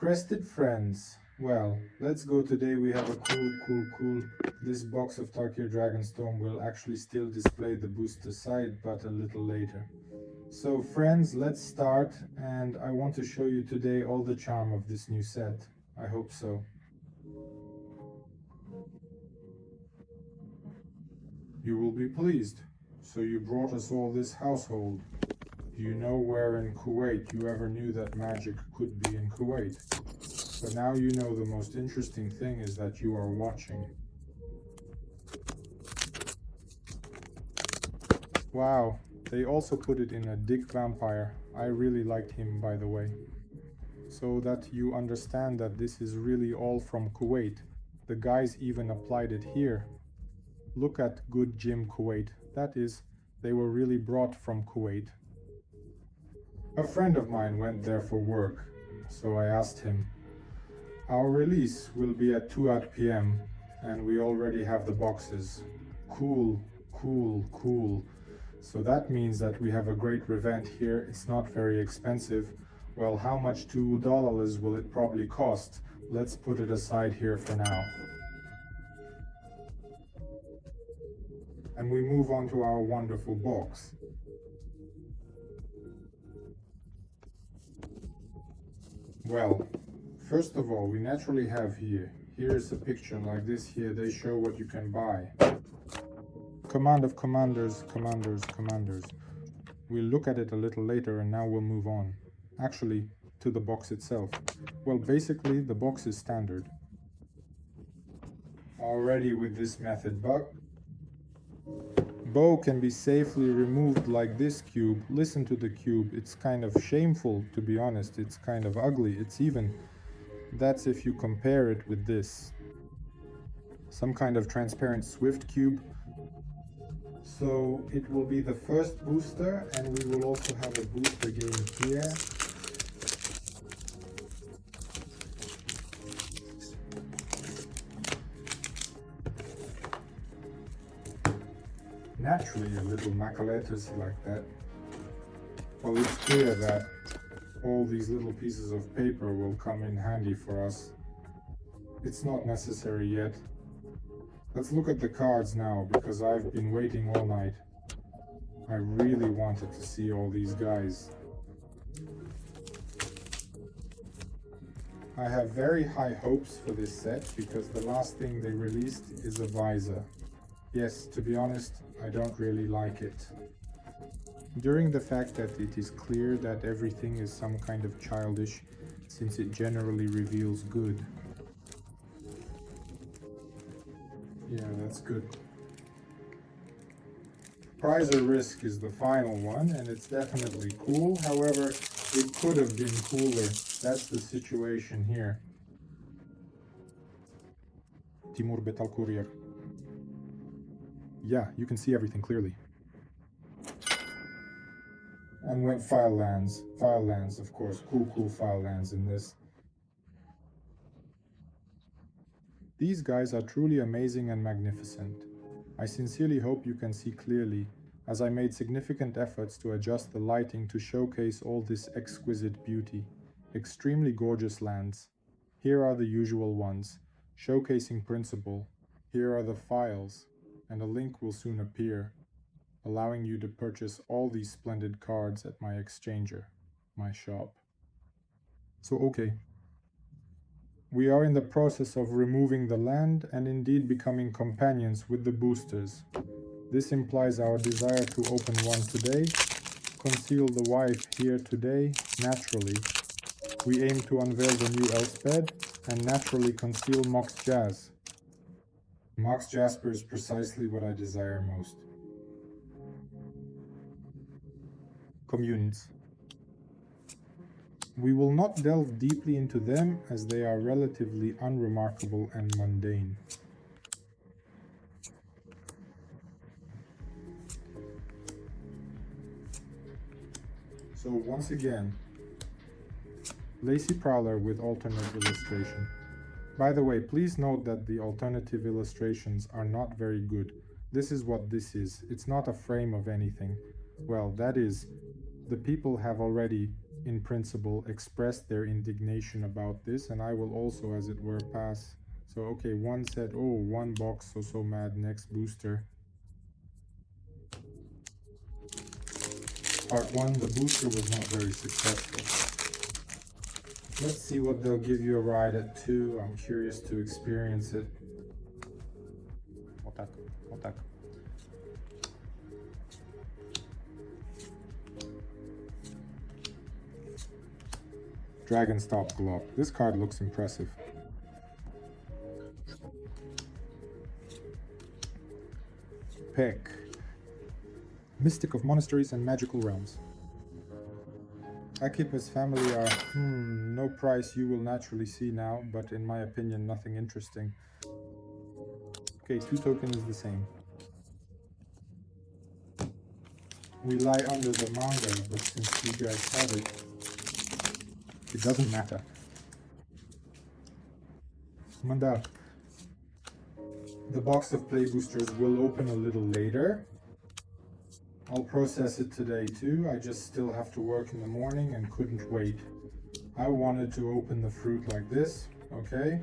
Crested friends. Well, let's go today. We have a cool. This box of Tarkir Dragonstorm will actually still display the booster side, but a little later. So friends, let's start, and I want to show you today all the charm of this new set. I hope so. You will be pleased. So you brought us all this household. Do you know where in Kuwait you ever knew that magic could be in Kuwait? But now you know the most interesting thing is that you are watching. Wow, they also put it in a Dick Vampire. I really liked him, by the way. So that you understand that this is really all from Kuwait. The guys even applied it here. Look at good Jim Kuwait. That is, they were really brought from Kuwait. A friend of mine went there for work, so I asked him. Our release will be at 2 p.m. and we already have the boxes. Cool. So that means that we have a great revent here. It's not very expensive. Well, how much $2 will it probably cost? Let's put it aside here for now. And we move on to our wonderful box. Well, first of all, we naturally have here's a picture like this here. They show what you can buy. Command of commanders. We'll look at it a little later, and now we'll move on. Actually, to the box itself. Well, basically, the box is standard. Already with this method, bow can be safely removed like this cube. Listen to the cube. It's kind of shameful, to be honest. It's kind of ugly. That's if you compare it with this. Some kind of transparent Swift cube. So it will be the first booster, and we will also have a booster game here. Naturally, a little maculatus like that. Well, it's clear that all these little pieces of paper will come in handy for us. It's not necessary yet. Let's look at the cards now, because I've been waiting all night. I really wanted to see all these guys. I have very high hopes for this set, because the last thing they released is a visor. Yes, to be honest, I don't really like it. During the fact that it is clear that everything is some kind of childish, since it generally reveals good. Yeah, that's good. Prize or Risk is the final one, and it's definitely cool. However, it could have been cooler. That's the situation here. Timur Betal Courier. Yeah, you can see everything clearly. And went file lands, of course, cool file lands in this. These guys are truly amazing and magnificent. I sincerely hope you can see clearly, as I made significant efforts to adjust the lighting to showcase all this exquisite beauty. Extremely gorgeous lands. Here are the usual ones, showcasing principle. Here are the files, and a link will soon appear, allowing you to purchase all these splendid cards at my exchanger, my shop. So okay. We are in the process of removing the land and indeed becoming companions with the boosters. This implies our desire to open one today, conceal the wife here today, naturally. We aim to unveil the new Elspeth and naturally conceal Mox Jazz. Mox Jasper is precisely what I desire most. Communes. We will not delve deeply into them as they are relatively unremarkable and mundane. So once again, Lacy Prowler with alternate illustration. By the way, please note that the alternative illustrations are not very good. This is what this is. It's not a frame of anything. Well, that is, the people have already in principle, expressed their indignation about this, and I will also, as it were, pass. So, okay, one said, oh, one box, so mad, next booster. Part 1, the booster was not very successful. Let's see what they'll give you a ride at 2. I'm curious to experience it. Otak, otak. Dragonstorm Glob. This card looks impressive. Peck. Mystic of Monasteries and Magical Realms. Akipa's family are, no price you will naturally see now, but in my opinion, nothing interesting. Okay, 2 token is the same. We lie under the manga, but since you guys have it, it doesn't matter. Mandar. The box of play boosters will open a little later. I'll process it today too. I just still have to work in the morning and couldn't wait. I wanted to open the fruit like this. Okay.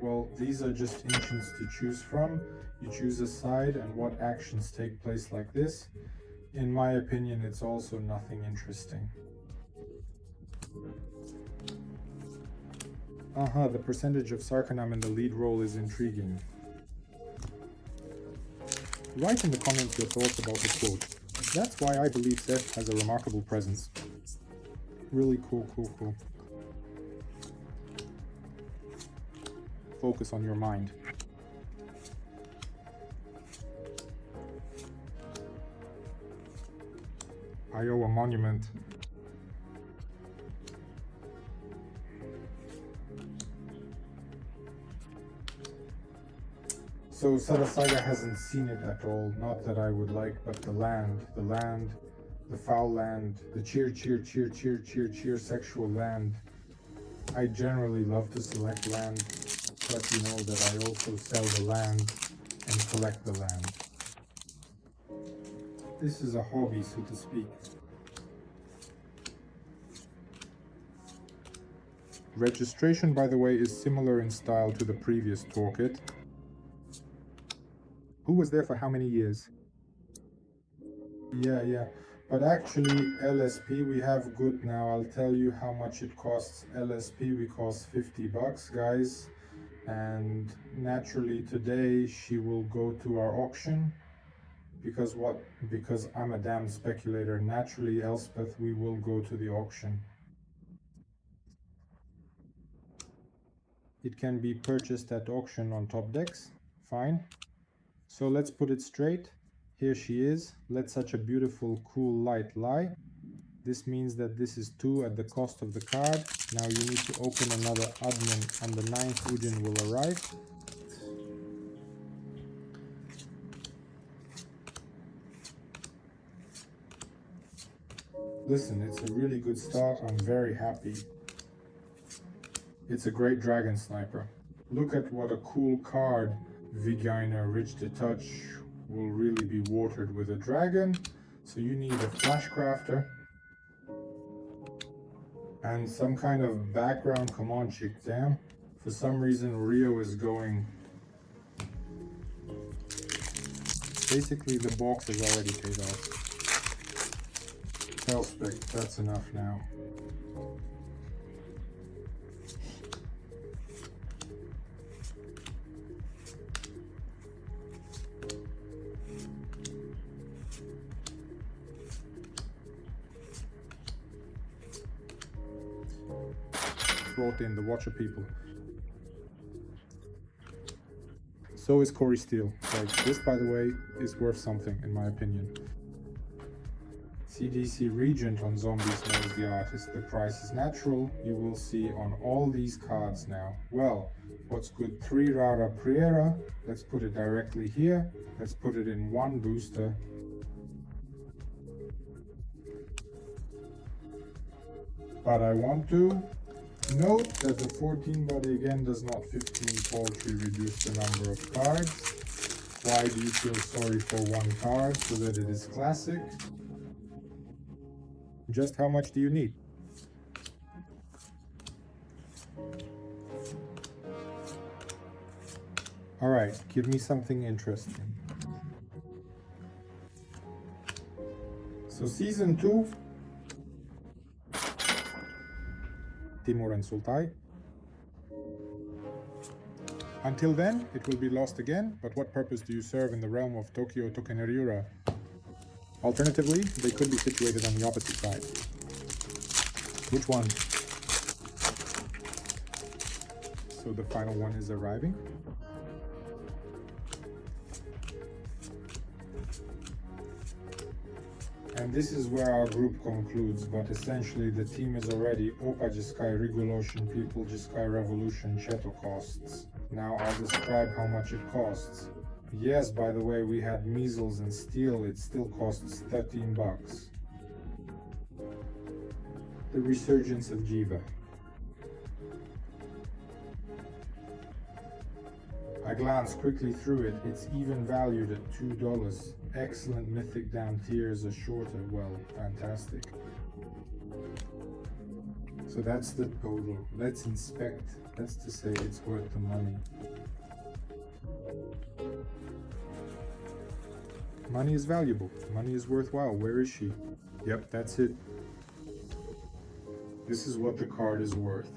Well, these are just ancients to choose from. You choose a side and what actions take place like this. In my opinion, it's also nothing interesting. The percentage of Sarkanam in the lead role is intriguing. Write in the comments your thoughts about the quote. That's why I believe Seth has a remarkable presence. Really cool. Focus on your mind. Iowa Monument. So Sarasaga hasn't seen it at all, not that I would like, but the land, the foul land, the cheer sexual land. I generally love to select land, but you know that I also sell the land and collect the land. This is a hobby, so to speak. Registration, by the way, is similar in style to the previous toolkit. Who was there for how many years? Yeah. But actually, LSP we have good now. I'll tell you how much it costs. LSP we cost $50, guys. And naturally today she will go to our auction. Because what? Because I'm a damn speculator. Naturally, Elspeth, we will go to the auction. It can be purchased at auction on top decks. Fine. So let's put it straight. Here she is. Let such a beautiful, cool light lie. This means that this is 2 at the cost of the card. Now you need to open another admin and the 9th Ujin will arrive. Listen, it's a really good start. I'm very happy. It's a great dragon sniper. Look at what a cool card. Vigina Rich to Touch will really be watered with a dragon. So you need a flash crafter. And some kind of background. Come on, chick, damn. For some reason, Rio is going. Basically, the box is already paid off. Elspeth, that's enough now. Brought in the Watcher people. So is Corey Steele. Like, this, by the way, is worth something in my opinion. CDC Regent on Zombies knows the artist. The price is natural. You will see on all these cards now. Well, what's good? 3 Rara Priera. Let's put it directly here. Let's put it in 1 booster. But I want to note that the 14 body again does not 15 poultry reduce the number of cards. Why do you feel sorry for 1 card? So that it is classic. Just how much do you need? Alright, give me something interesting. So Season 2, Timur and Sultai. Until then, it will be lost again, but what purpose do you serve in the realm of Tokyo Tokeneriura? Alternatively, they could be situated on the opposite side. Which one? So the final one is arriving. And this is where our group concludes, but essentially the team is already Opa Jiskai Regulation People Jiskai Revolution Cheto costs. Now I'll describe how much it costs. Yes, by the way, we had measles and steel, it still costs 13 bucks. The Resurgence of Jiva. I glanced quickly through it, it's even valued at $2. Excellent mythic down tiers, a shorter, well, fantastic. So that's the total. Let's inspect. That's to say it's worth the money. Money is valuable. Money is worthwhile. Where is she? Yep, that's it. This is what the card is worth.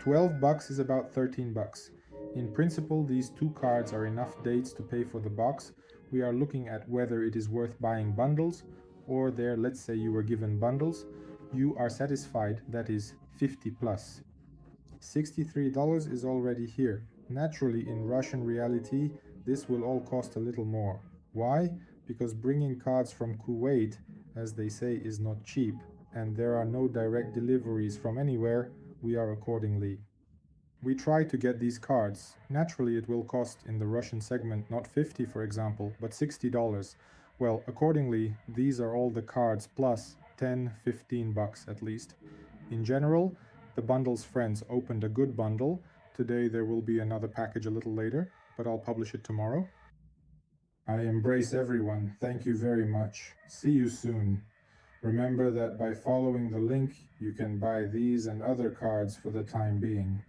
12 bucks is about 13 bucks. In principle, these two cards are enough dates to pay for the box. We are looking at whether it is worth buying bundles, or there, let's say you were given bundles. You are satisfied, that is 50 plus. $63 is already here. Naturally, in Russian reality, this will all cost a little more. Why? Because bringing cards from Kuwait, as they say, is not cheap, and there are no direct deliveries from anywhere. We are accordingly. We try to get these cards. Naturally, it will cost in the Russian segment not 50, for example, but $60. Well, accordingly, these are all the cards plus 10, 15 bucks at least. In general, the bundle's friends opened a good bundle. Today there will be another package a little later, but I'll publish it tomorrow. I embrace everyone. Thank you very much. See you soon. Remember that by following the link, you can buy these and other cards for the time being.